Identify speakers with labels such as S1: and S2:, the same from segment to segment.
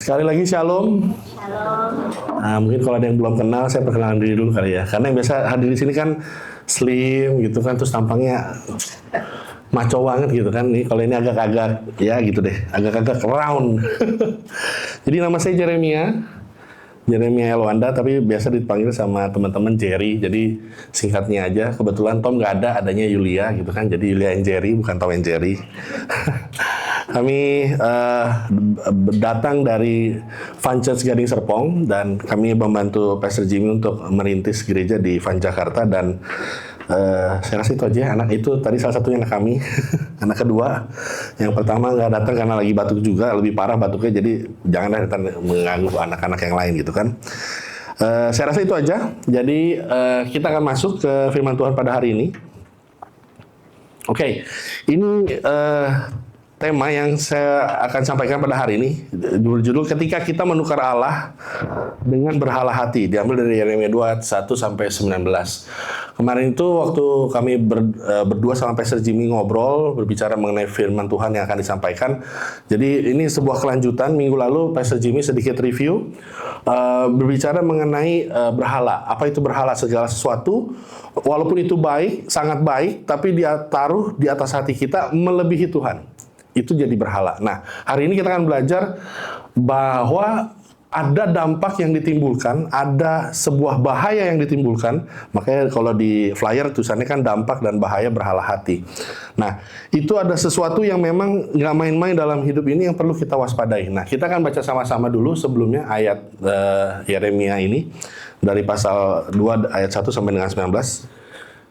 S1: Sekali lagi shalom.
S2: Shalom.
S1: Nah, mungkin kalau ada yang belum kenal, saya perkenalan diri dulu kali ya. Karena yang biasa hadir di sini kan slim gitu kan, terus tampangnya maco banget gitu kan. Nih kalau ini agak-agak ya gitu deh, agak-agak round. Jadi nama saya Jeremia Elwanda, tapi biasa dipanggil sama teman-teman Jerry. Jadi singkatnya aja. Kebetulan Tom nggak ada, adanya Yulia gitu kan. Jadi Yulia and Jerry, bukan Tom and Jerry. Kami datang dari Van Church Gading Serpong dan kami membantu Pastor Jimmy untuk merintis gereja di Van Jakarta dan saya rasa itu aja. Anak itu tadi salah satunya anak kami, anak kedua. Yang pertama nggak datang karena lagi batuk juga, lebih parah batuknya. Jadi jangan datang mengganggu anak-anak yang lain gitu kan. Saya rasa itu aja. Jadi kita akan masuk ke firman Tuhan pada hari ini. Oke, ini tema yang saya akan sampaikan pada hari ini berjudul ketika kita menukar Allah dengan berhala hati, diambil dari Yeremia 21-19. Kemarin itu waktu kami berdua sama Pastor Jimmy ngobrol berbicara mengenai firman Tuhan yang akan disampaikan. Jadi ini sebuah kelanjutan. Minggu lalu Pastor Jimmy sedikit review berbicara mengenai berhala. Apa itu berhala? Segala sesuatu walaupun itu baik, sangat baik, tapi dia taruh di atas hati kita melebihi Tuhan. Itu jadi berhala. Nah, hari ini kita akan belajar bahwa ada dampak yang ditimbulkan, ada sebuah bahaya yang ditimbulkan. Makanya kalau di flyer tulisannya kan dampak dan bahaya berhala hati. Nah, itu ada sesuatu yang memang nggak main-main dalam hidup ini yang perlu kita waspadai. Nah, kita akan baca sama-sama dulu sebelumnya ayat Yeremia ini dari pasal 2 ayat 1 sampai dengan 19.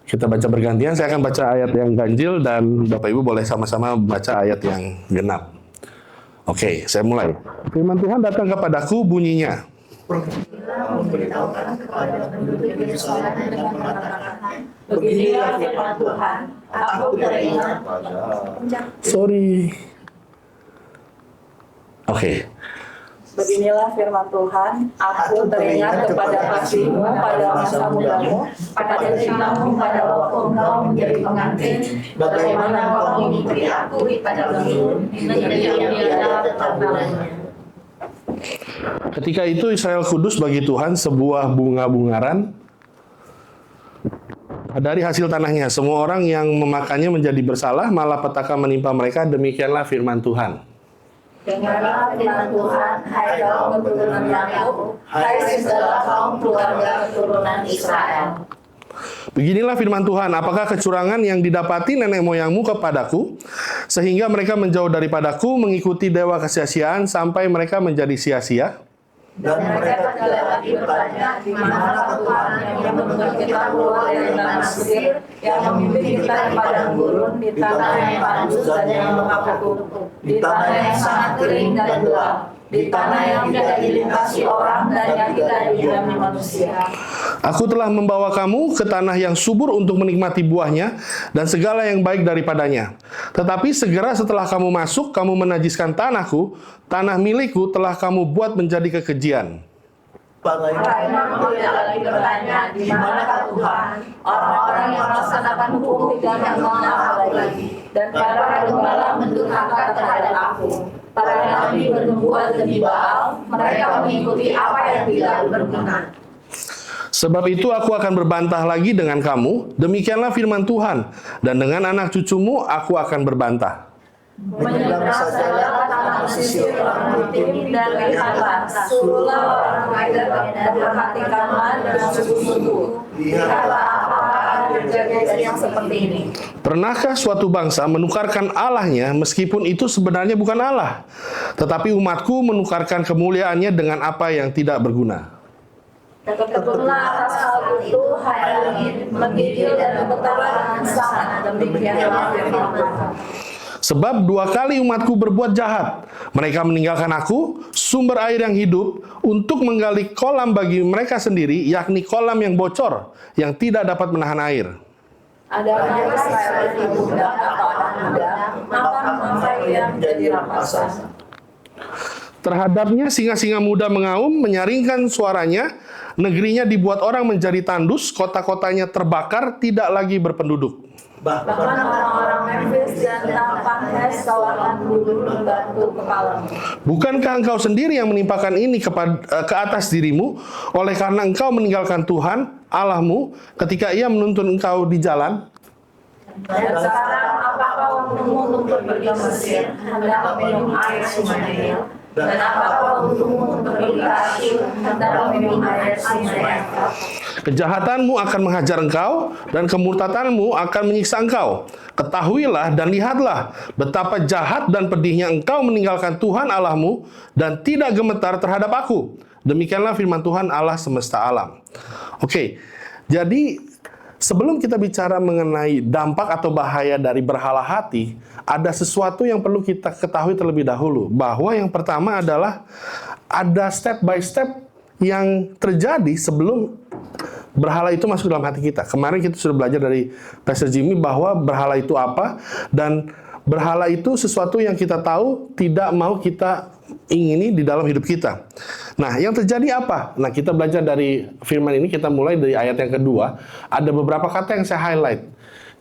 S1: Kita baca bergantian, saya akan baca ayat yang ganjil dan Bapak Ibu boleh sama-sama baca ayat yang genap. Oke, saya mulai. Firman Tuhan datang kepadaku bunyinya.
S2: Memberitahukan kepada penduduk Yerusalem dengan mengatakan, beginilah firman Tuhan, aku teringat.
S1: Oke.
S3: Beginilah firman Tuhan, aku teringat kepada kasihmu pada masa mudamu, pada cintamu pada waktu engkau menjadi pengantin, bagaimana kau mengikuti aku pada gurun, negeri yang tiada tandingannya.
S1: Ketika itu Israel kudus bagi Tuhan sebuah bunga-bungaran dari hasil tanahnya. Semua orang yang memakannya menjadi bersalah, malah petaka menimpa mereka. Demikianlah firman Tuhan.
S2: Dengarlah firman Tuhan, hai kaum keturunan Yakub, hai segala kaum keluarga keturunan Israel.
S1: Beginilah firman Tuhan, apakah kecurangan yang didapati nenek moyangmu kepadaku, sehingga mereka menjauh daripadaku, mengikuti dewa kesia-siaan, sampai mereka menjadi sia-sia?
S2: Dan mereka tidak lagi bertanya, di manakah Tuhan yang menunjuk kita keluar dari tanah Mesir, yang memimpin kita di padang gurun, di tanah yang tandus dan yang mengapung, di tanah yang sangat kering dan gelap, di tanah yang tidak dilintasi orang dan yang tidak didiami manusia.
S1: Aku telah membawa kamu ke tanah yang subur untuk menikmati buahnya dan segala yang baik daripadanya. Tetapi segera setelah kamu masuk, kamu menajiskan tanahku, tanah milikku telah kamu buat menjadi kekejian.
S2: Karena tidak lagi bertanya, di manakah Tuhan, orang-orang yang melaksanakan hukum tidak mengenal lagi, dan para gembala mendurhaka terhadap aku. Para nabi bernubuat demi Baal, mereka mengikuti apa yang tidak berguna.
S1: Sebab itu aku akan berbantah lagi dengan kamu, demikianlah firman Tuhan, dan dengan anak cucumu aku akan berbantah.
S2: Menyeberang sajalah tanah pesisir orang Hitim dan lihatlah, suluhlah orang Kedar dan perhatikanlah dengan sungguh-sungguh. Lihatlah apakah terjadi yang seperti ini.
S1: Pernahkah suatu bangsa menukarkan Allahnya meskipun itu sebenarnya bukan Allah? Tetapi umatku menukarkan kemuliaannya dengan apa yang tidak berguna.
S2: Kebetulan atas hal itu, hai langit, menggigil dan gemetarlah dengan sangat, demikianlah firman Tuhan.
S1: Sebab 2 kali umatku berbuat jahat. Mereka meninggalkan aku, sumber air yang hidup, untuk menggali kolam bagi mereka sendiri, yakni kolam yang bocor, yang tidak dapat menahan air.
S3: Adakah Israel itu budak atau anak muda, maka ia menjadi raksasa.
S1: Terhadapnya singa-singa muda mengaum, menyaringkan suaranya, negerinya dibuat orang menjadi tandus, kota-kotanya terbakar, tidak lagi berpenduduk.
S3: Bahkan orang-orang Memphis dan Tapanhes tawarkan dulu membantu kepalamu.
S1: Bukankah engkau sendiri yang menimpakan ini ke atas dirimu oleh karena engkau meninggalkan Tuhan Allahmu ketika ia menuntun engkau di jalan?
S3: Dan sekarang apakah waktumu untuk pergi ke Mesir, hendak minum air sungai Nil? Dan apakah waktumu untuk pergi ke Asyur, hendak minum air sungai Efrat?
S1: Kejahatanmu akan menghajar engkau, dan kemurtadanmu akan menyiksa engkau. Ketahuilah dan lihatlah betapa jahat dan pedihnya engkau meninggalkan Tuhan Allahmu dan tidak gemetar terhadap aku. Demikianlah firman Tuhan Allah semesta alam. Oke, jadi sebelum kita bicara mengenai dampak atau bahaya dari berhala hati, ada sesuatu yang perlu kita ketahui terlebih dahulu. Bahwa yang pertama adalah ada step by step yang terjadi sebelum berhala itu masuk dalam hati kita. Kemarin kita sudah belajar dari Pastor Jimmy bahwa berhala itu apa, dan berhala itu sesuatu yang kita tahu tidak mau kita ingini di dalam hidup kita. Nah, yang terjadi apa? Nah, kita belajar dari firman ini, kita mulai dari ayat yang kedua. Ada beberapa kata yang saya highlight.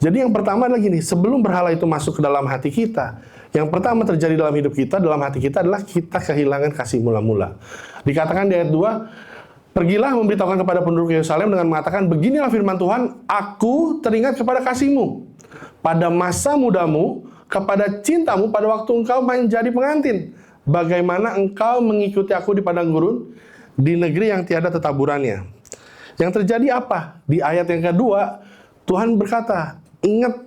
S1: Jadi yang pertama adalah gini, sebelum berhala itu masuk ke dalam hati kita, yang pertama terjadi dalam hidup kita, dalam hati kita adalah kita kehilangan kasih mula-mula. Dikatakan di ayat 2, pergilah memberitahukan kepada penduduk Yerusalem dengan mengatakan, beginilah firman Tuhan, aku teringat kepada kasihmu, pada masa mudamu, kepada cintamu pada waktu engkau menjadi pengantin. Bagaimana engkau mengikuti aku di padang gurun, di negeri yang tiada tetaburannya. Yang terjadi apa? Di ayat yang kedua, Tuhan berkata, ingat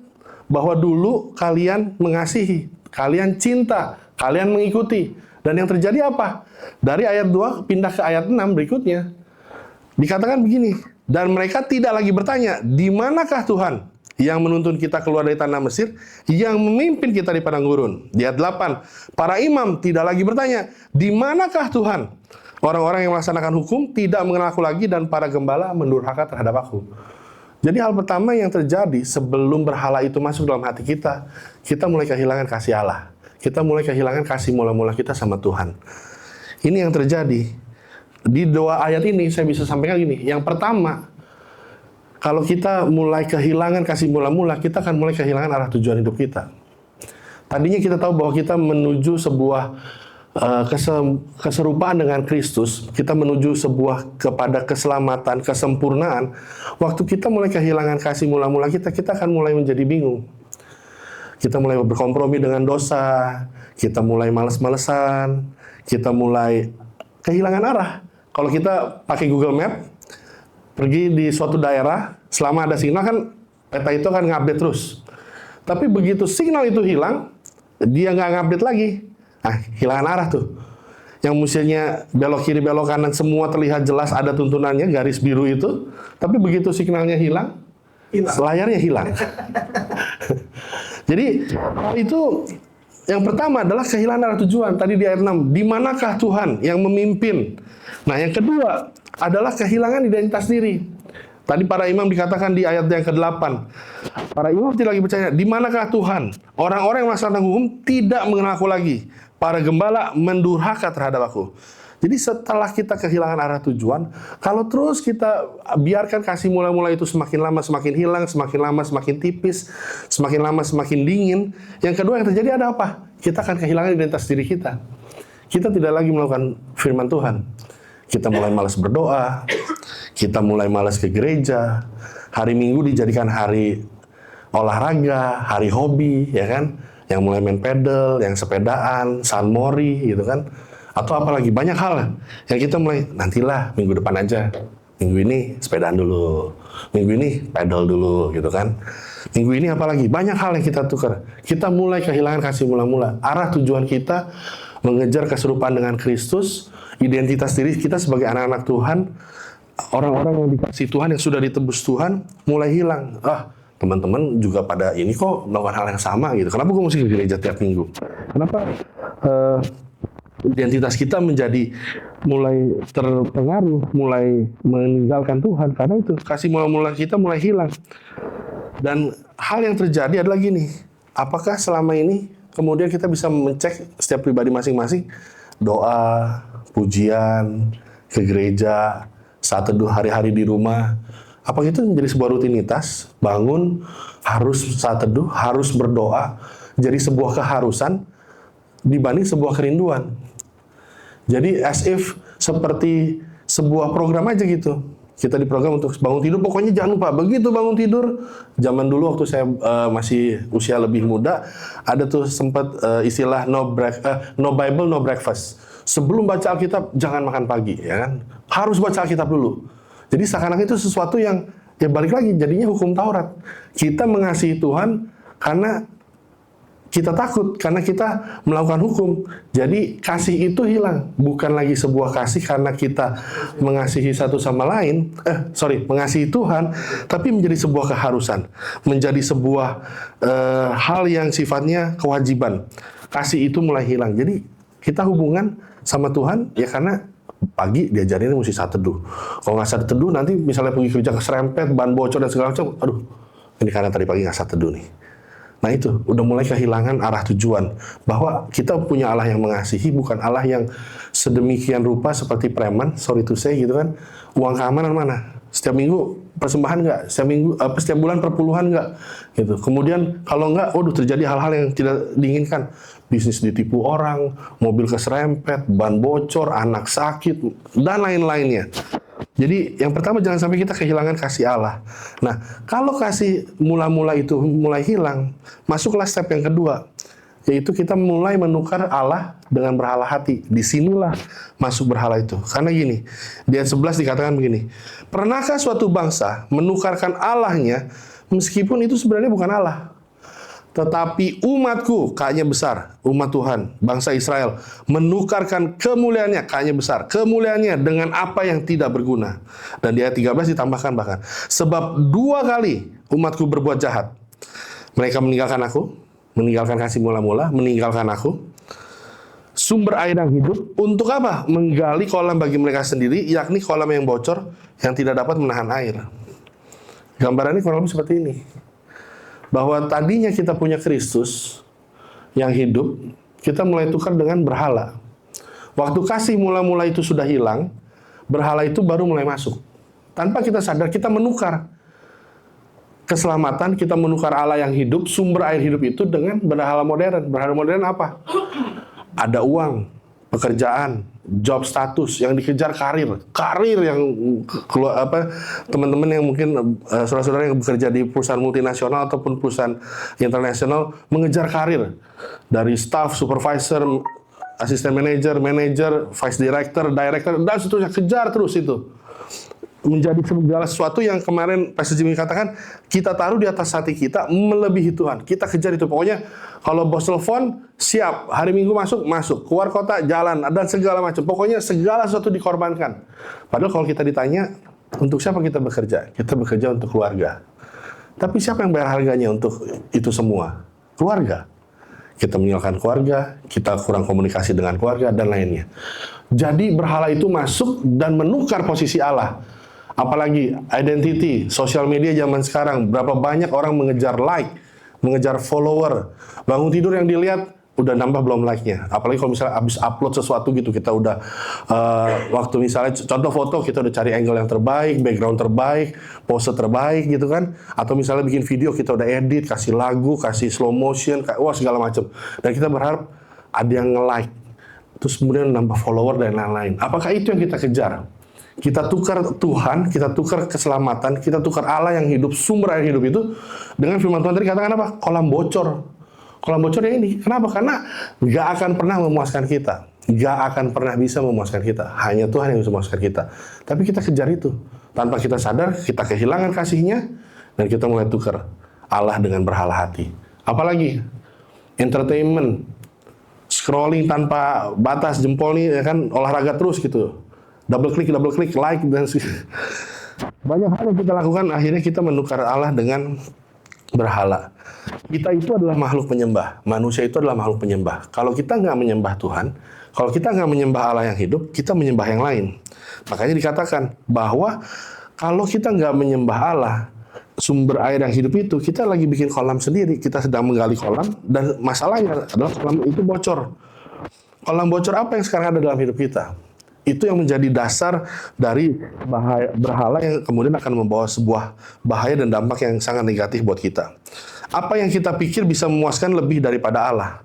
S1: bahwa dulu kalian mengasihi, kalian cinta, kalian mengikuti. Dan yang terjadi apa? Dari ayat 2 pindah ke ayat 6 berikutnya. Dikatakan begini, dan mereka tidak lagi bertanya, di manakah Tuhan yang menuntun kita keluar dari tanah Mesir, yang memimpin kita di padang gurun. Di ayat 8, para imam tidak lagi bertanya, di manakah Tuhan? Orang-orang yang melaksanakan hukum tidak mengenal aku lagi, dan para gembala mendurhaka terhadap aku. Jadi hal pertama yang terjadi sebelum berhala itu masuk dalam hati kita, kita mulai kehilangan kasih Allah. Kita mulai kehilangan kasih mula-mula kita sama Tuhan. Ini yang terjadi. Di dua ayat ini saya bisa sampaikan gini. Yang pertama, kalau kita mulai kehilangan kasih mula-mula, kita akan mulai kehilangan arah tujuan hidup kita. Tadinya kita tahu bahwa kita menuju sebuah keserupaan dengan Kristus, kita menuju kepada keselamatan, kesempurnaan. Waktu kita mulai kehilangan kasih mula-mula kita akan mulai menjadi bingung. Kita mulai berkompromi dengan dosa, kita mulai males-malesan, kita mulai kehilangan arah. Kalau kita pakai Google Map, pergi di suatu daerah, selama ada signal kan peta itu akan ngupdate terus. Tapi begitu signal itu hilang, dia nggak ngupdate lagi. Nah, hilangan arah tuh. Yang mestinya belok kiri, belok kanan, semua terlihat jelas ada tuntunannya, garis biru itu. Tapi begitu signalnya hilang, layarnya hilang. Jadi, hal itu yang pertama adalah kehilangan arah tujuan. Tadi di ayat 6, di manakah Tuhan yang memimpin? Nah, yang kedua adalah kehilangan identitas diri. Tadi para imam dikatakan di ayat yang ke-8. Para imam tidak lagi percaya, di manakah Tuhan? Orang-orang yang melaksanakan hukum tidak mengenal aku lagi. Para gembala mendurhaka terhadap aku. Jadi setelah kita kehilangan arah tujuan, kalau terus kita biarkan kasih mula-mula itu semakin lama semakin hilang, semakin lama semakin tipis, semakin lama semakin dingin. Yang kedua yang terjadi ada apa? Kita akan kehilangan identitas diri kita. Kita tidak lagi melakukan firman Tuhan. Kita mulai malas berdoa, kita mulai malas ke gereja. Hari Minggu dijadikan hari olahraga, hari hobi, ya kan? Yang mulai main pedal, yang sepedaan, sunmori, gitu kan? Atau apalagi banyak hal yang kita mulai nantilah minggu depan aja. Minggu ini sepedaan dulu, minggu ini pedal dulu, gitu kan? Minggu ini apalagi banyak hal yang kita tukar. Kita mulai kehilangan kasih mula-mula. Arah tujuan kita mengejar keserupaan dengan Kristus. Identitas diri kita sebagai anak-anak Tuhan, orang-orang yang dikasih Tuhan, yang sudah ditebus Tuhan, mulai hilang. Teman-teman juga pada ini kok melakukan hal yang sama gitu. Kenapa gue mesti ke gereja tiap minggu? Kenapa identitas kita menjadi mulai terpengaruh, mulai meninggalkan Tuhan? Karena itu kasih mula-mula kita mulai hilang. Dan hal yang terjadi adalah gini, apakah selama ini kemudian kita bisa mengecek setiap pribadi masing-masing, doa, pujian, ke gereja, saat teduh hari-hari di rumah, Apa itu menjadi sebuah rutinitas, bangun, harus saat teduh, harus berdoa, jadi sebuah keharusan dibanding sebuah kerinduan. Jadi as if seperti sebuah program aja gitu. Kita diprogram untuk bangun tidur, pokoknya jangan lupa. Begitu bangun tidur, zaman dulu waktu saya masih usia lebih muda, ada tuh sempat istilah no Bible, no breakfast. Sebelum baca Alkitab, jangan makan pagi, ya kan? Harus baca Alkitab dulu. Jadi seakan-akan itu sesuatu yang, ya balik lagi, jadinya hukum Taurat. Kita mengasihi Tuhan karena kita takut, karena kita melakukan hukum. Jadi kasih itu hilang. Bukan lagi sebuah kasih karena kita mengasihi satu sama lain. Mengasihi Tuhan. Tapi menjadi sebuah keharusan. Menjadi sebuah hal yang sifatnya kewajiban. Kasih itu mulai hilang. Jadi kita hubungan sama Tuhan ya karena pagi diajarin mesti saat teduh. Kalau nggak saat teduh nanti misalnya pergi kerja keserempet, ban bocor dan segala macam. Aduh, ini karena tadi pagi nggak saat teduh nih. Nah itu, udah mulai kehilangan arah tujuan. Bahwa kita punya Allah yang mengasihi, bukan Allah yang sedemikian rupa seperti preman, sorry to say gitu kan. Uang keamanan mana? Setiap minggu persembahan nggak? Setiap bulan perpuluhan nggak? Gitu. Kemudian kalau nggak, terjadi hal-hal yang tidak diinginkan. Bisnis ditipu orang, mobil keserempet, ban bocor, anak sakit, dan lain-lainnya. Jadi yang pertama jangan sampai kita kehilangan kasih Allah. Nah, kalau kasih mula-mula itu mulai hilang, masuklah step yang kedua, yaitu kita mulai menukar Allah dengan berhala hati. Disinilah masuk berhala itu. Karena gini, di ayat 11 dikatakan begini, pernahkah suatu bangsa menukarkan Allahnya meskipun itu sebenarnya bukan Allah? Tetapi umatku, K-nya besar, umat Tuhan, bangsa Israel, menukarkan kemuliaannya, K-nya besar, kemuliaannya dengan apa yang tidak berguna. Dan di ayat 13 ditambahkan bahkan, sebab 2 kali umatku berbuat jahat. Mereka meninggalkan aku, meninggalkan kasih mula-mula, meninggalkan aku. Sumber air yang hidup, untuk apa? Menggali kolam bagi mereka sendiri, yakni kolam yang bocor, yang tidak dapat menahan air. Gambarannya kurang lebih seperti ini. Bahwa tadinya kita punya Kristus yang hidup, kita mulai tukar dengan berhala. Waktu kasih mula-mula itu sudah hilang, berhala itu baru mulai masuk. Tanpa kita sadar, kita menukar keselamatan, kita menukar Allah yang hidup, sumber air hidup itu dengan berhala modern. Berhala modern apa? Ada uang, pekerjaan, job status, yang dikejar karir yang teman-teman yang mungkin saudara-saudara yang bekerja di perusahaan multinasional ataupun perusahaan internasional mengejar karir dari staff, supervisor, asisten manager, vice director, dan seterusnya, kejar terus itu. Menjadi segala sesuatu yang kemarin Pastor Jimmy katakan, kita taruh di atas hati kita melebihi Tuhan. Kita kejar itu. Pokoknya kalau bos telepon, siap. Hari Minggu masuk. Keluar kota, jalan. Dan segala macam. Pokoknya segala sesuatu dikorbankan. Padahal kalau kita ditanya, untuk siapa kita bekerja? Kita bekerja untuk keluarga. Tapi siapa yang bayar harganya untuk itu semua? Keluarga. Kita meninggalkan keluarga, kita kurang komunikasi dengan keluarga, dan lainnya. Jadi berhala itu masuk dan menukar posisi Allah. Apalagi identity, sosial media zaman sekarang, berapa banyak orang mengejar like, mengejar follower. Bangun tidur yang dilihat, udah nambah belum like-nya. Apalagi kalau misalnya habis upload sesuatu gitu, kita udah, waktu misalnya contoh foto, kita udah cari angle yang terbaik, background terbaik, pose terbaik gitu kan. Atau misalnya bikin video, kita udah edit, kasih lagu, kasih slow motion, segala macam. Dan kita berharap ada yang nge-like. Terus kemudian nambah follower dan lain-lain. Apakah itu yang kita kejar? Kita tukar Tuhan, kita tukar keselamatan, kita tukar Allah yang hidup, sumber air hidup itu dengan firman Tuhan tadi katakan apa? Kolam bocor. Kolam bocor ya ini. Kenapa? Karena gak akan pernah memuaskan kita. Gak akan pernah bisa memuaskan kita. Hanya Tuhan yang bisa memuaskan kita. Tapi kita kejar itu. Tanpa kita sadar, kita kehilangan kasihnya, dan kita mulai tukar Allah dengan berhala hati. Apalagi? Entertainment. Scrolling tanpa batas, jempol nih, ya kan, olahraga terus gitu. Double klik, like, dan banyak hal yang kita lakukan, akhirnya kita menukar Allah dengan berhala. Kita itu adalah makhluk penyembah. Manusia itu adalah makhluk penyembah. Kalau kita nggak menyembah Tuhan, kalau kita nggak menyembah Allah yang hidup, kita menyembah yang lain. Makanya dikatakan bahwa kalau kita nggak menyembah Allah, sumber air yang hidup itu, kita lagi bikin kolam sendiri. Kita sedang menggali kolam, dan masalahnya adalah kolam itu bocor. Kolam bocor apa yang sekarang ada dalam hidup kita? Itu yang menjadi dasar dari berhala yang kemudian akan membawa sebuah bahaya dan dampak yang sangat negatif buat kita. Apa yang kita pikir bisa memuaskan lebih daripada Allah?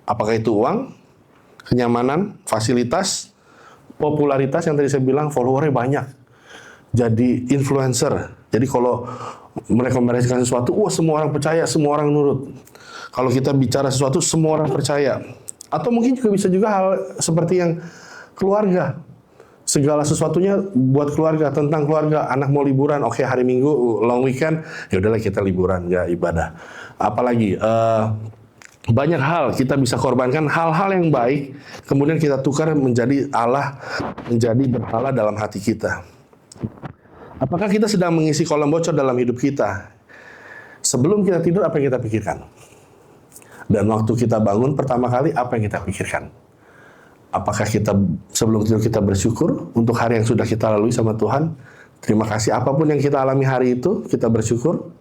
S1: Apakah itu uang, kenyamanan, fasilitas, popularitas yang tadi saya bilang, followernya banyak. Jadi influencer. Jadi kalau mereka merekomendasikan sesuatu, semua orang percaya, semua orang nurut. Kalau kita bicara sesuatu, semua orang percaya. Atau mungkin bisa juga hal seperti yang keluarga. Segala sesuatunya buat keluarga, tentang keluarga. Anak mau liburan, oke, hari Minggu, long weekend, ya udahlah kita liburan, nggak ibadah. Apalagi banyak hal kita bisa korbankan hal-hal yang baik, kemudian kita tukar menjadi Allah, menjadi berhala dalam hati kita. Apakah kita sedang mengisi kolom bocor dalam hidup kita? Sebelum kita tidur, apa yang kita pikirkan? Dan waktu kita bangun pertama kali, apa yang kita pikirkan? Apakah kita sebelum tidur kita bersyukur untuk hari yang sudah kita lalui sama Tuhan? Terima kasih apapun yang kita alami hari itu, kita bersyukur.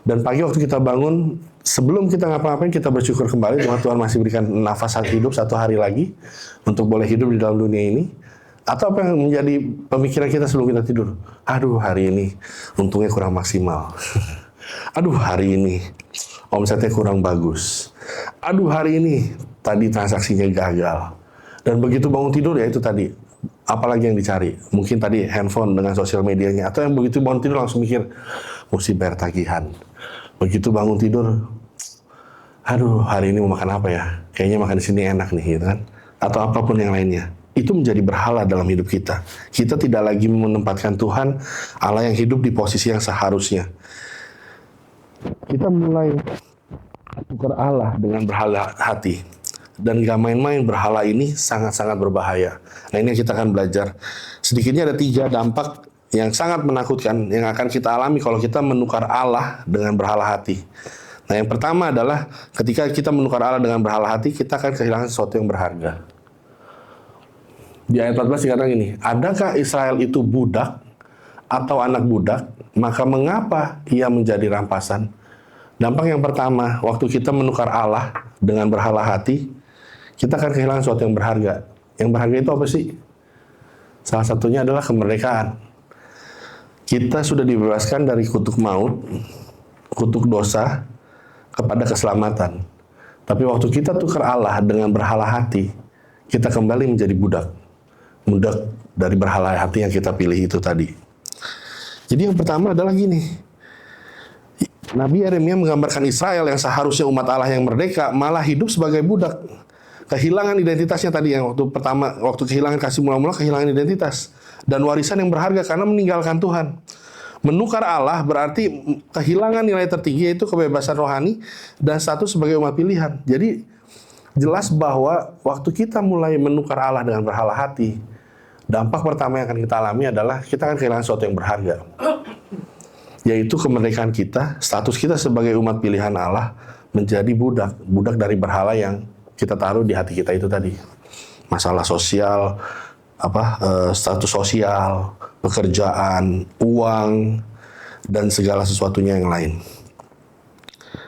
S1: Dan pagi waktu kita bangun, sebelum kita ngapa-ngapain, kita bersyukur kembali bahwa Tuhan masih berikan nafas hidup satu hari lagi untuk boleh hidup di dalam dunia ini. Atau apa yang menjadi pemikiran kita sebelum kita tidur? Aduh, hari ini untungnya kurang maksimal. Aduh, hari ini omsetnya kurang bagus. Aduh, hari ini tadi transaksinya gagal. Dan begitu bangun tidur, ya itu tadi. Apalagi yang dicari? Mungkin tadi handphone dengan sosial medianya. Atau yang begitu bangun tidur langsung mikir, mesti bayar tagihan. Begitu bangun tidur, aduh, hari ini mau makan apa ya? Kayaknya makan di sini enak nih, gitu kan? Atau apapun yang lainnya. Itu menjadi berhala dalam hidup kita. Kita tidak lagi menempatkan Tuhan, Allah yang hidup di posisi yang seharusnya. Kita mulai tukar Allah dengan berhala hati. Dan gak main-main, berhala ini sangat-sangat berbahaya. Nah, ini yang kita akan belajar. Sedikitnya ada 3 dampak yang sangat menakutkan yang akan kita alami kalau kita menukar Allah dengan berhala hati. Nah, yang pertama adalah ketika kita menukar Allah dengan berhala hati, kita akan kehilangan sesuatu yang berharga. Di ayat 14 dikatakan gini, adakah Israel itu budak atau anak budak, maka mengapa ia menjadi rampasan? Dampak yang pertama, waktu kita menukar Allah dengan berhala hati, kita akan kehilangan sesuatu yang berharga. Yang berharga itu apa sih? Salah satunya adalah kemerdekaan. Kita sudah dibebaskan dari kutuk maut, kutuk dosa, kepada keselamatan. Tapi waktu kita tukar Allah dengan berhala hati, kita kembali menjadi budak. Budak dari berhala hati yang kita pilih itu tadi. Jadi yang pertama adalah gini. Nabi Yeremia menggambarkan Israel yang seharusnya umat Allah yang merdeka, malah hidup sebagai budak. Kehilangan identitasnya tadi yang waktu kehilangan kasih mula-mula, kehilangan identitas. Dan warisan yang berharga karena meninggalkan Tuhan. Menukar Allah berarti kehilangan nilai tertinggi, yaitu kebebasan rohani dan status sebagai umat pilihan. Jadi jelas bahwa waktu kita mulai menukar Allah dengan berhala hati, dampak pertama yang akan kita alami adalah kita akan kehilangan sesuatu yang berharga. Yaitu kemerdekaan kita, status kita sebagai umat pilihan Allah menjadi budak dari berhala yang kita taruh di hati kita itu tadi. Masalah sosial, status sosial, pekerjaan, uang, dan segala sesuatunya yang lain.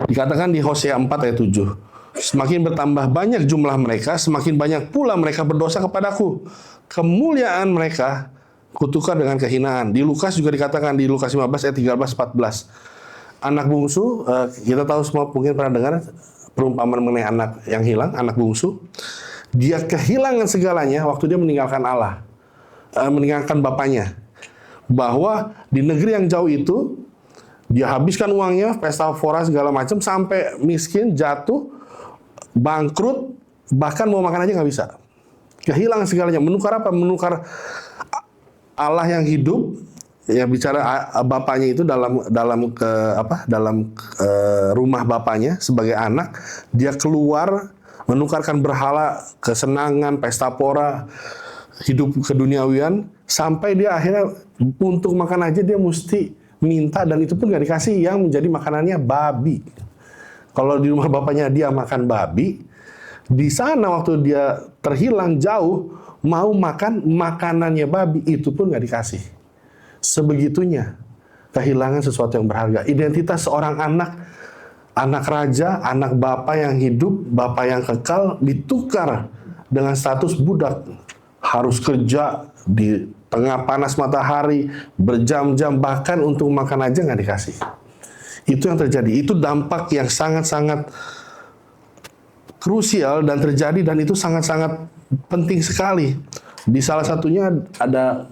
S1: Dikatakan di Hosea 4 ayat 7, semakin bertambah banyak jumlah mereka, semakin banyak pula mereka berdosa kepadaku. Kemuliaan mereka kutukar dengan kehinaan. Di Lukas juga dikatakan di Lukas 15 ayat 13-14. Anak bungsu, kita tahu semua mungkin pernah dengar perumpamaan mengenai anak yang hilang, anak bungsu. Dia kehilangan segalanya waktu dia meninggalkan Allah, meninggalkan bapaknya. Bahwa di negeri yang jauh itu, dia habiskan uangnya, pesta fora segala macam, sampai miskin, jatuh, bangkrut, bahkan mau makan aja nggak bisa. Kehilangan segalanya. Menukar apa? Menukar Allah yang hidup, ya bicara bapaknya itu dalam rumah bapaknya sebagai anak, dia keluar menukarkan berhala, kesenangan, pesta pora, hidup keduniawian, sampai dia akhirnya untuk makan aja dia mesti minta, dan itu pun gak dikasih, yang menjadi makanannya babi. Kalau di rumah bapaknya dia makan babi, di sana waktu dia terhilang jauh, mau makan makanannya babi, itu pun gak dikasih. Sebegitunya kehilangan sesuatu yang berharga. Identitas seorang anak raja, anak bapa yang hidup, bapa yang kekal, ditukar dengan status budak. harus kerja di tengah panas matahari, berjam-jam, bahkan untuk makan aja nggak dikasih. Itu yang terjadi. Itu dampak yang sangat-sangat krusial dan terjadi, dan itu sangat-sangat penting sekali. Di salah satunya ada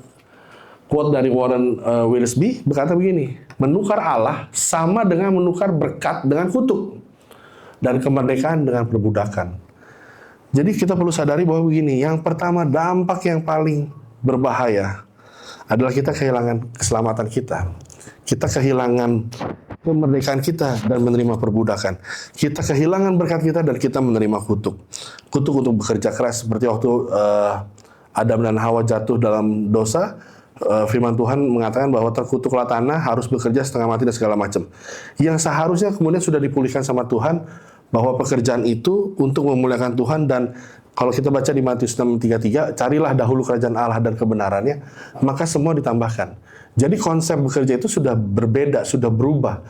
S1: quote dari Warren Wiersbe berkata begini, menukar Allah sama dengan menukar berkat dengan kutuk dan kemerdekaan dengan perbudakan. Jadi kita perlu sadari bahwa begini, yang pertama dampak yang paling berbahaya adalah kita kehilangan keselamatan kita. Kita kehilangan kemerdekaan kita dan menerima perbudakan. Kita kehilangan berkat kita dan kita menerima kutuk. Kutuk untuk bekerja keras seperti waktu Adam dan Hawa jatuh dalam dosa. Firman Tuhan mengatakan bahwa terkutuklah tanah, harus bekerja setengah mati dan segala macam. Yang seharusnya kemudian sudah dipulihkan sama Tuhan, bahwa pekerjaan itu untuk memuliakan Tuhan. Dan kalau kita baca di Matius 6:33, carilah dahulu kerajaan Allah dan kebenarannya, maka semua ditambahkan. Jadi konsep bekerja itu sudah berbeda, sudah berubah.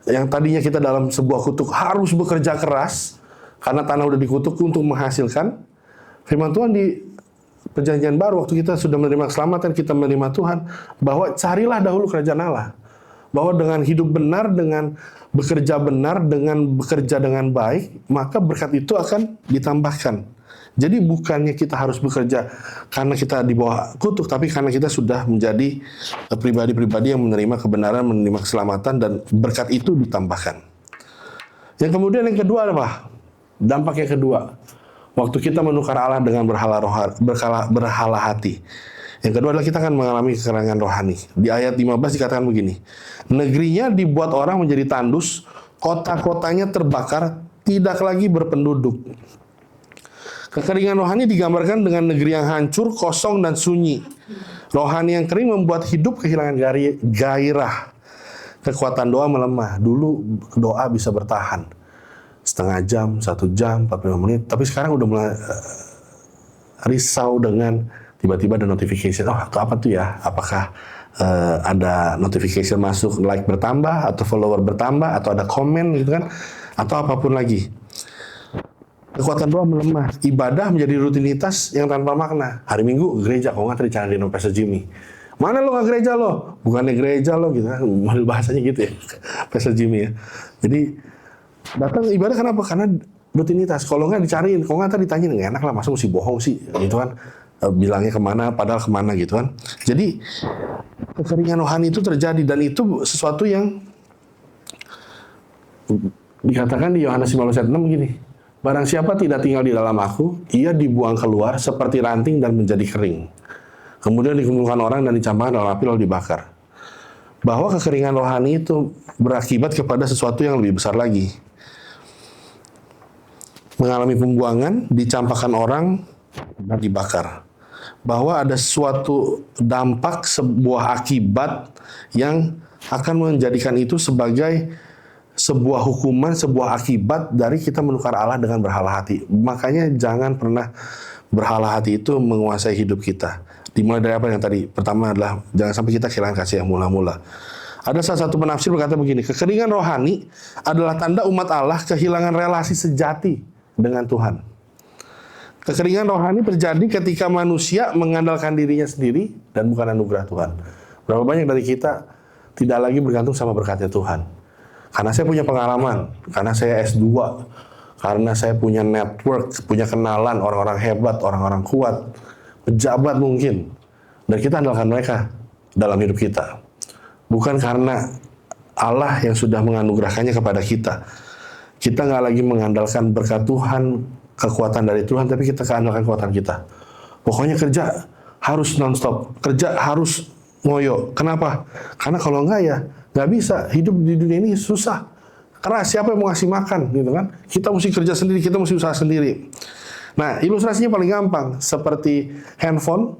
S1: Yang tadinya kita dalam sebuah kutuk harus bekerja keras, karena tanah udah dikutuk untuk menghasilkan. Firman Tuhan di Perjanjian Baru, waktu kita sudah menerima keselamatan, kita menerima Tuhan, bahwa carilah dahulu kerajaan Allah. Bahwa dengan hidup benar, dengan bekerja benar, dengan bekerja dengan baik, maka berkat itu akan ditambahkan. Jadi bukannya kita harus bekerja karena kita di bawah kutuk, tapi karena kita sudah menjadi pribadi-pribadi yang menerima kebenaran, menerima keselamatan, dan berkat itu ditambahkan. Yang kemudian yang kedua apa? Dampak yang kedua, waktu kita menukar Allah dengan berhala hati. Yang kedua adalah kita akan mengalami kekeringan rohani. Di ayat 15 dikatakan begini, negerinya dibuat orang menjadi tandus, kota-kotanya terbakar, tidak lagi berpenduduk. Kekeringan rohani digambarkan dengan negeri yang hancur, kosong, dan sunyi. Rohani yang kering membuat hidup kehilangan gairah. Kekuatan doa melemah. Dulu doa bisa bertahan setengah jam, 1 jam, 45 menit. Tapi sekarang udah mulai risau dengan tiba-tiba ada notification. Oh, itu apa tuh ya? Apakah ada notification masuk, like bertambah, atau follower bertambah, atau ada komen gitu kan? Atau apapun lagi. Kekuatan doa melemah. Ibadah menjadi rutinitas yang tanpa makna. Hari Minggu gereja, kalau nggak tercari di Pastor Jimmy. Mana lo nggak gereja lo? Bukannya gereja lo gitu kan? Bahasanya gitu ya, Pastor Jimmy ya. Jadi datang ibadah kenapa? Karena rutinitas. Kalau nggak dicariin, kalau nggak ditanyain, nggak enak lah, masa mesti bohong sih, gitu kan? Bilangnya kemana, padahal kemana gitu kan? Jadi kekeringan rohani itu terjadi, dan itu sesuatu yang dikatakan di Yohanes 15:6 gini. Barang siapa tidak tinggal di dalam aku, ia dibuang keluar seperti ranting dan menjadi kering. Kemudian dikumpulkan orang dan dicampakkan dalam api lalu dibakar. Bahwa kekeringan rohani itu berakibat kepada sesuatu yang lebih besar lagi. Mengalami pembuangan, dicampakkan orang, dan dibakar. Bahwa ada suatu dampak, sebuah akibat yang akan menjadikan itu sebagai sebuah hukuman, sebuah akibat dari kita menukar Allah dengan berhala hati. Makanya jangan pernah berhala hati itu menguasai hidup kita. Dimulai dari apa yang tadi? Pertama adalah jangan sampai kita kehilangan kasih yang mula-mula. Ada salah satu penafsir berkata begini, kekeringan rohani adalah tanda umat Allah kehilangan relasi sejati dengan Tuhan. Kekeringan rohani terjadi ketika manusia mengandalkan dirinya sendiri dan bukan anugerah Tuhan. Berapa banyak dari kita tidak lagi bergantung sama berkatnya Tuhan. Karena saya punya pengalaman, karena saya S2, karena saya punya network, punya kenalan orang-orang hebat, orang-orang kuat, pejabat mungkin. Dan kita andalkan mereka dalam hidup kita. Bukan karena Allah yang sudah menganugerahkannya kepada kita. Kita nggak lagi mengandalkan berkat Tuhan, kekuatan dari Tuhan, tapi kita andalkan kekuatan kita. Pokoknya kerja harus non-stop, kerja harus ngoyo. Kenapa? Karena kalau enggak ya nggak bisa, hidup di dunia ini susah. Keras, siapa yang mau ngasih makan gitu kan? Kita mesti kerja sendiri, kita mesti usaha sendiri. Nah, ilustrasinya paling gampang, seperti handphone.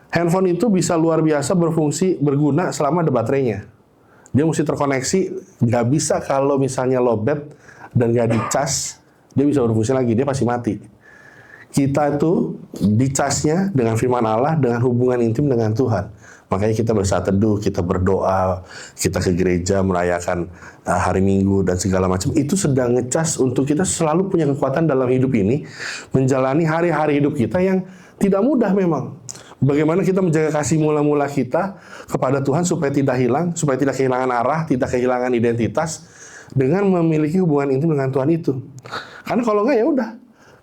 S1: Handphone itu bisa luar biasa berfungsi, berguna selama ada baterainya. Dia mesti terkoneksi, nggak bisa kalau misalnya lowbat dan nggak dicas, dia bisa berfungsi lagi, dia pasti mati. Kita itu dicasnya dengan firman Allah, dengan hubungan intim dengan Tuhan. Makanya kita bersaat teduh, kita berdoa, kita ke gereja merayakan hari Minggu dan segala macam. Itu sedang ngecas untuk kita selalu punya kekuatan dalam hidup ini, menjalani hari-hari hidup kita yang Tidak mudah memang. Bagaimana kita menjaga kasih mula-mula kita kepada Tuhan supaya tidak hilang, supaya tidak kehilangan arah, tidak kehilangan identitas dengan memiliki hubungan intim dengan Tuhan itu. Karena kalau enggak ya udah.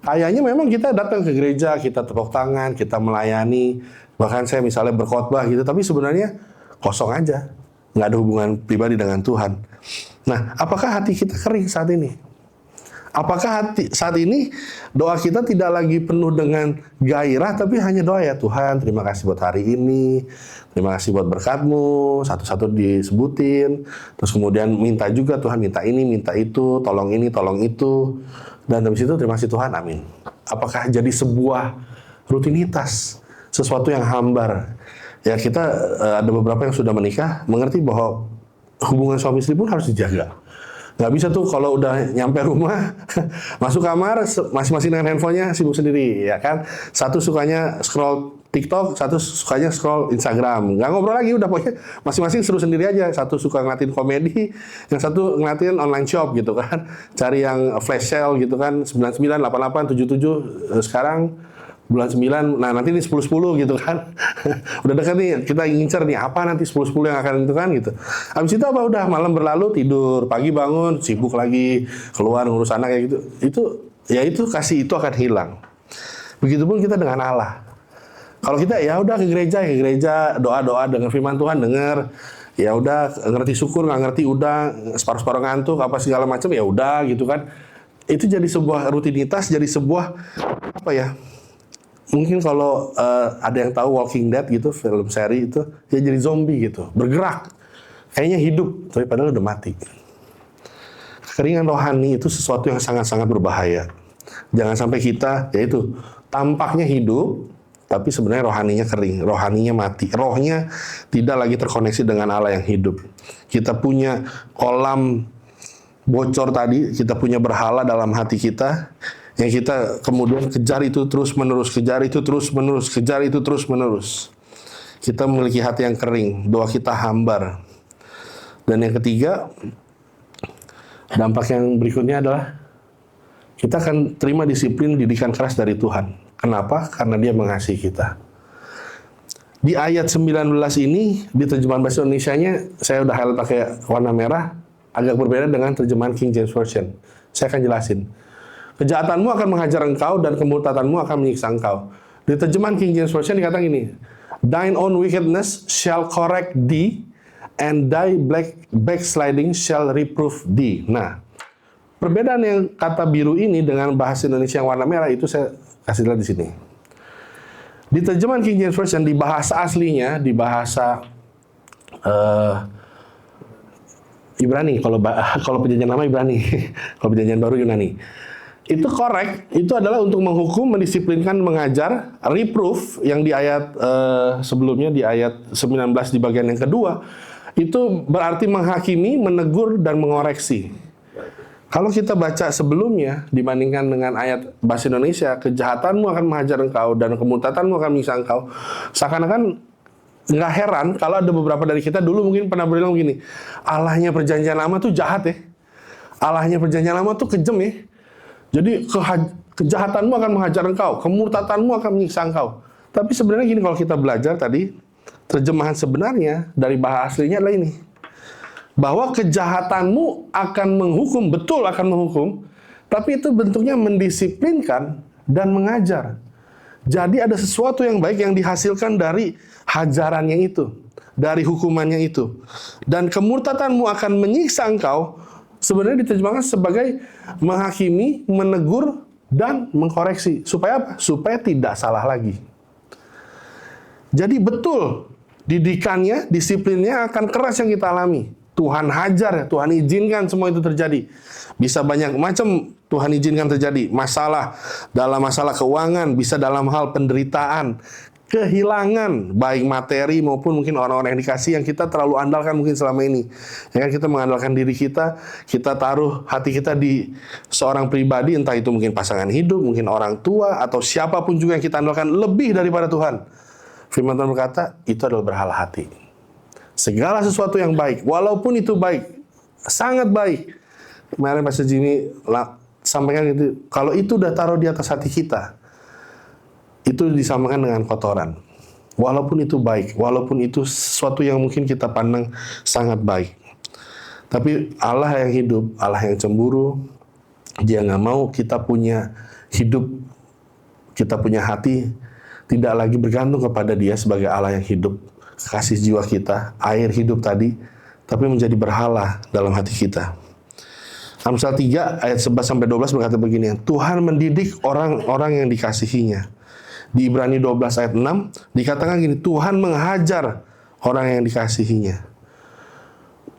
S1: Kayaknya memang kita datang ke gereja, kita tepuk tangan, kita melayani, bahkan saya misalnya berkhotbah gitu, tapi sebenarnya kosong aja. Nggak ada hubungan pribadi dengan Tuhan. Nah, apakah hati kita kering saat ini? Apakah saat ini doa kita tidak lagi penuh dengan gairah, tapi hanya doa ya Tuhan, terima kasih buat hari ini, terima kasih buat berkat-Mu, satu-satu disebutin, terus kemudian minta juga Tuhan, minta ini, minta itu, tolong ini, tolong itu, dan habis itu terima kasih Tuhan, amin. Apakah jadi sebuah rutinitas, sesuatu yang hambar? Ya kita ada beberapa yang sudah menikah, mengerti bahwa hubungan suami istri pun harus dijaga. Nggak bisa tuh kalau udah nyampe rumah, masuk kamar, masing-masing dengan handphonenya sibuk sendiri, ya kan? Satu sukanya scroll TikTok, satu sukanya scroll Instagram. Nggak ngobrol lagi, udah pokoknya masing-masing seru sendiri aja. Satu suka ngeliatin komedi, yang satu ngeliatin online shop gitu kan. Cari yang flash sale gitu kan, 99, 88, 77, sekarang bulan 9, nah nanti ini 10-10 gitu kan. Udah dekat nih, kita ngincer nih, apa nanti 10-10 yang akan itu kan gitu. Habis itu apa, udah malam berlalu, tidur, pagi bangun, sibuk lagi, keluar ngurus anak kayak gitu. Itu kasih itu akan hilang. Begitupun kita dengan Allah. Kalau kita ya udah ke gereja, doa-doa dengan firman Tuhan, dengar, ya udah ngerti syukur, nggak ngerti udah separuh-separuh ngantuk, apa segala macam ya udah gitu kan. Itu jadi sebuah rutinitas, jadi sebuah apa ya? Mungkin kalau ada yang tahu Walking Dead gitu, film seri itu, ya jadi zombie gitu, bergerak. Kayaknya hidup, tapi padahal udah mati. Kekeringan rohani itu sesuatu yang sangat-sangat berbahaya. Jangan sampai kita, yaitu tampaknya hidup, tapi sebenarnya rohaninya kering, rohaninya mati. Rohnya tidak lagi terkoneksi dengan Allah yang hidup. Kita punya kolam bocor tadi, kita punya berhala dalam hati kita, yang kita kemudian kejar itu terus-menerus, kejar itu terus-menerus, kejar itu terus-menerus. Kita memiliki hati yang kering, doa kita hambar. Dan yang ketiga, dampak yang berikutnya adalah kita akan terima disiplin didikan keras dari Tuhan. Kenapa? Karena Dia mengasihi kita. Di ayat 19 ini, di terjemahan bahasa Indonesianya, saya udah highlight pakai warna merah, agak berbeda dengan terjemahan King James Version. Saya akan jelasin. Kejahatanmu akan menghajar engkau dan kemurtadanmu akan menyiksa engkau. Di terjemahan King James Version dikatakan gini, thine own wickedness shall correct thee, and thy backsliding shall reprove thee. Nah, perbedaan yang kata biru ini dengan bahasa Indonesia yang warna merah itu saya kasih lihat di sini. Di terjemahan King James Version, di bahasa aslinya, di bahasa Ibrani, kalau perjanjian lama Ibrani, kalau perjanjian baru Yunani. Itu correct, itu adalah untuk menghukum, mendisiplinkan, mengajar, reproof yang di ayat sebelumnya, di ayat 19 di bagian yang kedua, itu berarti menghakimi, menegur, dan mengoreksi. Kalau kita baca sebelumnya, dibandingkan dengan ayat bahasa Indonesia, kejahatanmu akan menghajar engkau, dan kemurtadanmu akan menyiksa engkau, seakan-akan nggak heran kalau ada beberapa dari kita dulu mungkin pernah bilang begini, Allahnya perjanjian lama tuh jahat ya, Allahnya perjanjian lama tuh kejam ya. Jadi kejahatanmu akan menghajar engkau, kemurtadanmu akan menyiksa engkau. Tapi sebenarnya gini, kalau kita belajar tadi, terjemahan sebenarnya dari bahasa aslinya adalah ini. Bahwa kejahatanmu akan menghukum, betul akan menghukum, tapi itu bentuknya mendisiplinkan dan mengajar. Jadi ada sesuatu yang baik yang dihasilkan dari hajarannya itu, dari hukumannya itu. Dan kemurtadanmu akan menyiksa engkau, sebenarnya diterjemahkan sebagai menghakimi, menegur, dan mengkoreksi. Supaya apa? Supaya tidak salah lagi. Jadi betul, didikannya, disiplinnya akan keras yang kita alami. Tuhan hajar, Tuhan izinkan semua itu terjadi. Bisa banyak macam Tuhan izinkan terjadi. Masalah, dalam masalah keuangan, bisa dalam hal penderitaan, kehilangan, baik materi maupun mungkin orang-orang yang dikasih yang kita terlalu andalkan mungkin selama ini. Ya kan, kita mengandalkan diri kita taruh hati kita di seorang pribadi, entah itu mungkin pasangan hidup, mungkin orang tua, atau siapapun juga yang kita andalkan lebih daripada Tuhan. Firman Tuhan berkata, itu adalah berhala hati. Segala sesuatu yang baik, walaupun itu baik, sangat baik. Kemarin Pastor Jimmy sampaikan gitu, kalau itu udah taruh di atas hati kita, itu disamakan dengan kotoran. Walaupun itu baik, walaupun itu sesuatu yang mungkin kita pandang sangat baik. Tapi Allah yang hidup, Allah yang cemburu, Dia nggak mau kita punya hidup, kita punya hati, tidak lagi bergantung kepada Dia sebagai Allah yang hidup, kasih jiwa kita, air hidup tadi, tapi menjadi berhala dalam hati kita. Amsal 3 ayat 11-12 berkata begini, Tuhan mendidik orang-orang yang dikasihinya. Di Ibrani 12 ayat 6 dikatakan gini, Tuhan menghajar orang yang dikasihinya.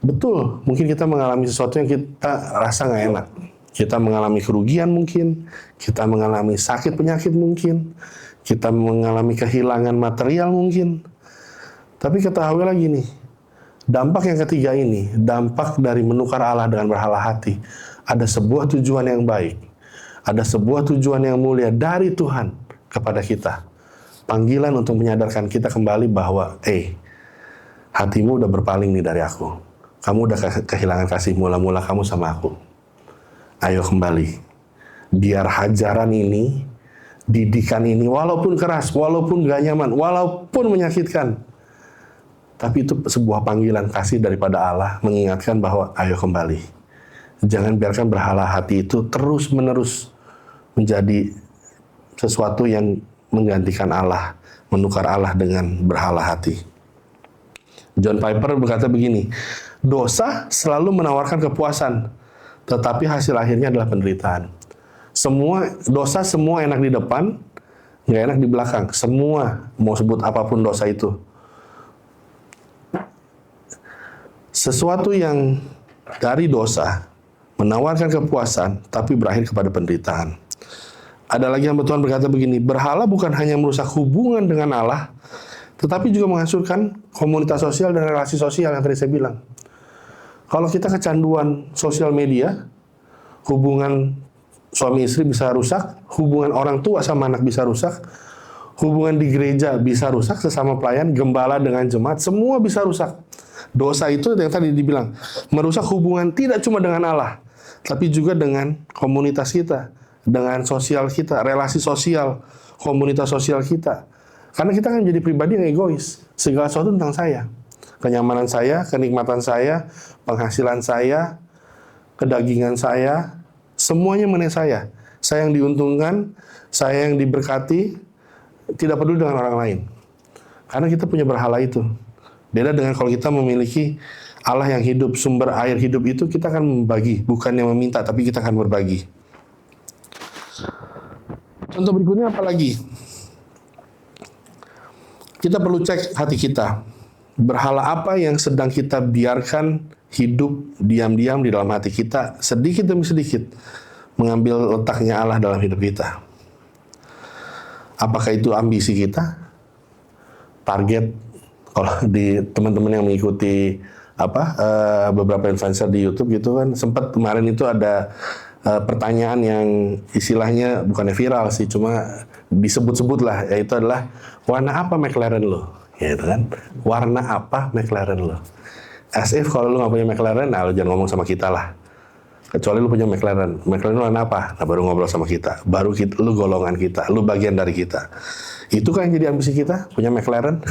S1: Betul, mungkin kita mengalami sesuatu yang kita rasa nggak enak. Kita mengalami kerugian mungkin, kita mengalami sakit penyakit mungkin, kita mengalami kehilangan material mungkin. Tapi ketahui lagi nih, dampak yang ketiga ini, dampak dari menukar Allah dengan berhala hati, ada sebuah tujuan yang baik, ada sebuah tujuan yang mulia dari Tuhan kepada kita. Panggilan untuk menyadarkan kita kembali bahwa, hatimu udah berpaling nih dari aku. Kamu udah kehilangan kasih mula-mula kamu sama aku. Ayo kembali. Biar hajaran ini, didikan ini, walaupun keras, walaupun gak nyaman, walaupun menyakitkan, tapi itu sebuah panggilan kasih daripada Allah, mengingatkan bahwa ayo kembali. Jangan biarkan berhala hati itu terus-menerus menjadi sesuatu yang menggantikan Allah, menukar Allah dengan berhala hati. John Piper berkata begini, dosa selalu menawarkan kepuasan, tetapi hasil akhirnya adalah penderitaan. Dosa semua enak di depan, nggak enak di belakang. Semua, mau sebut apapun dosa itu. Sesuatu yang dari dosa menawarkan kepuasan, tapi berakhir kepada penderitaan. Ada lagi yang Tuhan berkata begini, berhala bukan hanya merusak hubungan dengan Allah, tetapi juga menghancurkan komunitas sosial dan relasi sosial yang tadi saya bilang. Kalau kita kecanduan sosial media, hubungan suami istri bisa rusak, hubungan orang tua sama anak bisa rusak, hubungan di gereja bisa rusak, sesama pelayan, gembala dengan jemaat, semua bisa rusak. Dosa itu yang tadi dibilang, merusak hubungan tidak cuma dengan Allah, tapi juga dengan komunitas kita, dengan sosial kita, relasi sosial, komunitas sosial kita. Karena kita kan jadi pribadi yang egois. Segala sesuatu tentang saya. Kenyamanan saya, kenikmatan saya, penghasilan saya, kedagingan saya, semuanya mengenai saya. Saya yang diuntungkan, saya yang diberkati, tidak peduli dengan orang lain. Karena kita punya berhala itu. Beda dengan kalau kita memiliki Allah yang hidup, sumber air hidup itu, kita akan membagi. Bukannya meminta, tapi kita akan berbagi. Contoh berikutnya apa lagi? Kita perlu cek hati kita. Berhala apa yang sedang kita biarkan hidup diam-diam di dalam hati kita, sedikit demi sedikit mengambil letaknya Allah dalam hidup kita. Apakah itu ambisi kita? Target, kalau di teman-teman yang mengikuti beberapa influencer di YouTube gitu kan, sempat kemarin itu ada pertanyaan yang istilahnya bukannya viral sih, cuma disebut-sebut lah, yaitu adalah warna apa McLaren lo, gitu kan? Warna apa McLaren lo? As if kalau lu nggak punya McLaren, nah lu jangan ngomong sama kita lah. Kecuali lu punya McLaren. McLaren lu warna apa? Nah baru ngobrol sama kita. Baru lu golongan kita, lu bagian dari kita. Itu kan yang jadi ambisi kita, punya McLaren.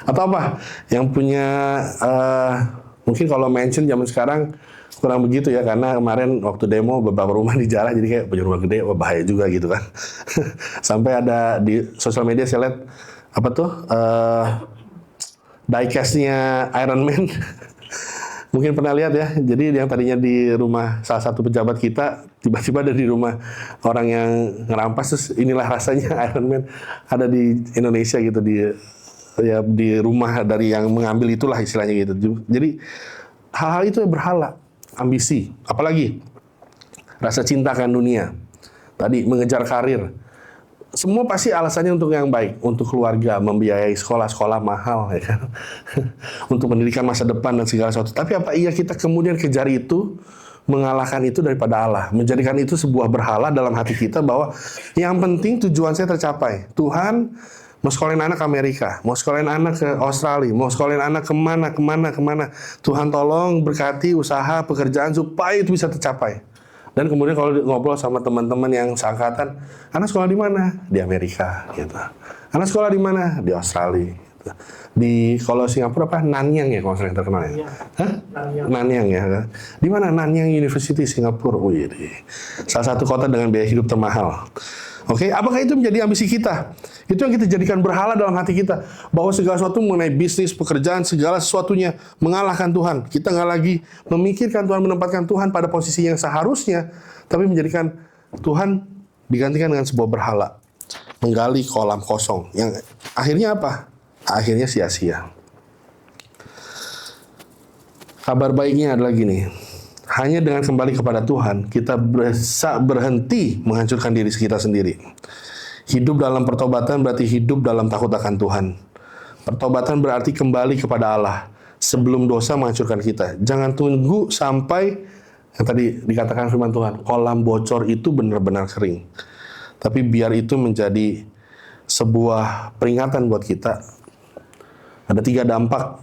S1: Atau apa? Yang punya mungkin kalau mansion zaman sekarang kurang begitu ya, karena kemarin waktu demo beberapa rumah dijarah, jadi kayak punya rumah gede, wah bahaya juga gitu kan. Sampai ada di sosial media saya lihat diecast-nya Iron Man. Mungkin pernah lihat ya, jadi yang tadinya di rumah salah satu pejabat kita, tiba-tiba ada di rumah orang yang ngerampas, terus inilah rasanya Iron Man ada di Indonesia gitu, di rumah dari yang mengambil itulah istilahnya gitu. Jadi hal-hal itu berhala. Ambisi, apalagi rasa cinta akan dunia, tadi mengejar karir, semua pasti alasannya untuk yang baik, untuk keluarga, membiayai sekolah-sekolah mahal, ya kan? Untuk pendidikan masa depan dan segala sesuatu. Tapi apa iya kita kemudian kejar itu, mengalahkan itu daripada Allah, menjadikan itu sebuah berhala dalam hati kita bahwa yang penting tujuan saya tercapai. Tuhan mau sekolahin anak ke Amerika, mau sekolahin anak ke Australia, mau sekolahin anak kemana. Tuhan tolong berkati usaha, pekerjaan supaya itu bisa tercapai. Dan kemudian kalau ngobrol sama teman-teman yang seangkatan, anak sekolah di mana? Di Amerika, gitu. Anak sekolah di mana? Di Australia. Gitu. Kalau Singapura apa? Nanyang ya, kalau yang terkenal ya. Hah? Nanyang ya. Di mana? Nanyang University Singapura. Wih, salah satu kota dengan biaya hidup termahal. Oke, apakah itu menjadi ambisi kita? Itu yang kita jadikan berhala dalam hati kita. Bahwa segala sesuatu mengenai bisnis, pekerjaan, segala sesuatunya mengalahkan Tuhan. Kita nggak lagi memikirkan Tuhan, menempatkan Tuhan pada posisi yang seharusnya, tapi menjadikan Tuhan digantikan dengan sebuah berhala. Menggali kolam kosong. Yang akhirnya apa? Akhirnya sia-sia. Kabar baiknya adalah gini. Hanya dengan kembali kepada Tuhan, kita bisa berhenti menghancurkan diri kita sendiri. Hidup dalam pertobatan berarti hidup dalam takut akan Tuhan. Pertobatan berarti kembali kepada Allah sebelum dosa menghancurkan kita. Jangan tunggu sampai, yang tadi dikatakan firman Tuhan, kolam bocor itu benar-benar kering. Tapi biar itu menjadi sebuah peringatan buat kita. Ada 3 dampak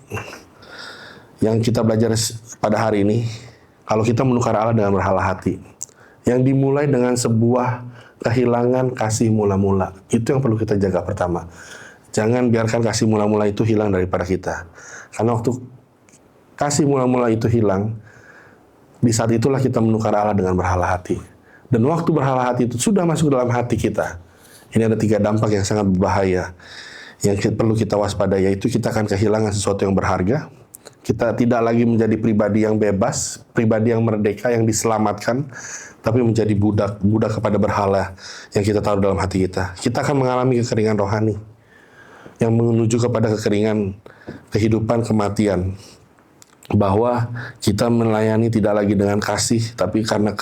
S1: yang kita belajar pada hari ini. Kalau kita menukar Allah dengan berhala hati, yang dimulai dengan sebuah kehilangan kasih mula-mula, itu yang perlu kita jaga pertama. Jangan biarkan kasih mula-mula itu hilang daripada kita. Karena waktu kasih mula-mula itu hilang, di saat itulah kita menukar Allah dengan berhala hati. Dan waktu berhala hati itu sudah masuk dalam hati kita, ini ada 3 dampak yang sangat berbahaya, yang perlu kita waspadai, yaitu kita akan kehilangan sesuatu yang berharga. Kita tidak lagi menjadi pribadi yang bebas, pribadi yang merdeka, yang diselamatkan, tapi menjadi budak kepada berhala yang kita taruh dalam hati kita. Kita akan mengalami kekeringan rohani, yang menuju kepada kekeringan kehidupan, kematian. Bahwa kita melayani tidak lagi dengan kasih, tapi karena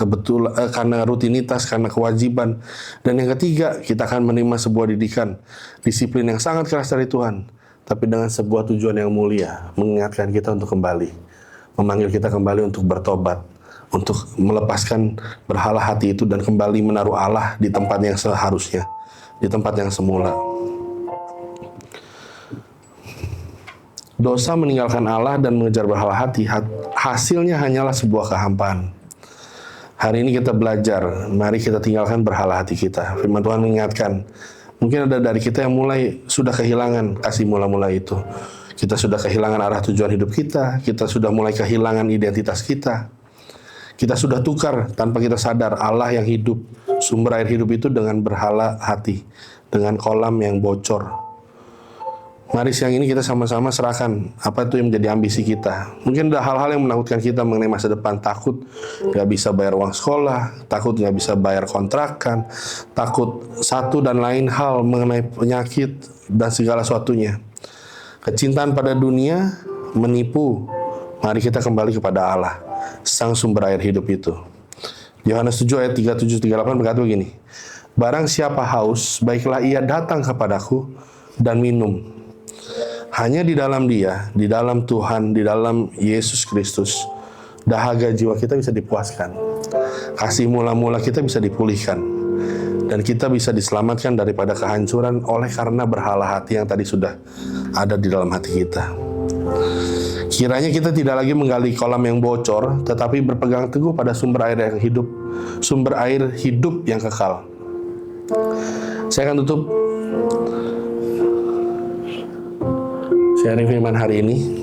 S1: karena rutinitas, karena kewajiban. Dan yang ketiga, kita akan menerima sebuah didikan, disiplin yang sangat keras dari Tuhan, tapi dengan sebuah tujuan yang mulia, mengingatkan kita untuk kembali, memanggil kita kembali untuk bertobat, untuk melepaskan berhala hati itu dan kembali menaruh Allah di tempat yang seharusnya, di tempat yang semula. Dosa meninggalkan Allah dan mengejar berhala hati, hasilnya hanyalah sebuah kehampaan. Hari ini kita belajar, mari kita tinggalkan berhala hati kita. Firman Tuhan mengingatkan, mungkin ada dari kita yang mulai sudah kehilangan kasih mula-mula itu. Kita sudah kehilangan arah tujuan hidup kita, kita sudah mulai kehilangan identitas kita. Kita sudah tukar tanpa kita sadar Allah yang hidup, sumber air hidup itu dengan berhala hati, dengan kolam yang bocor. Mari siang ini kita sama-sama serahkan apa itu yang menjadi ambisi kita. Mungkin ada hal-hal yang menakutkan kita mengenai masa depan. Takut gak bisa bayar uang sekolah, takut gak bisa bayar kontrakan, takut satu dan lain hal mengenai penyakit dan segala sesuatunya. Kecintaan pada dunia menipu. Mari kita kembali kepada Allah, sang sumber air hidup itu. Yohanes 7 ayat 37-38 berkata begini, barang siapa haus, baiklah ia datang kepadaku dan minum. Hanya di dalam Dia, di dalam Tuhan, di dalam Yesus Kristus, dahaga jiwa kita bisa dipuaskan. Kasih mula-mula kita bisa dipulihkan. Dan kita bisa diselamatkan daripada kehancuran oleh karena berhala hati yang tadi sudah ada di dalam hati kita. Kiranya kita tidak lagi menggali kolam yang bocor, tetapi berpegang teguh pada sumber air yang hidup, sumber air hidup yang kekal. Saya akan tutup sharing firman hari ini.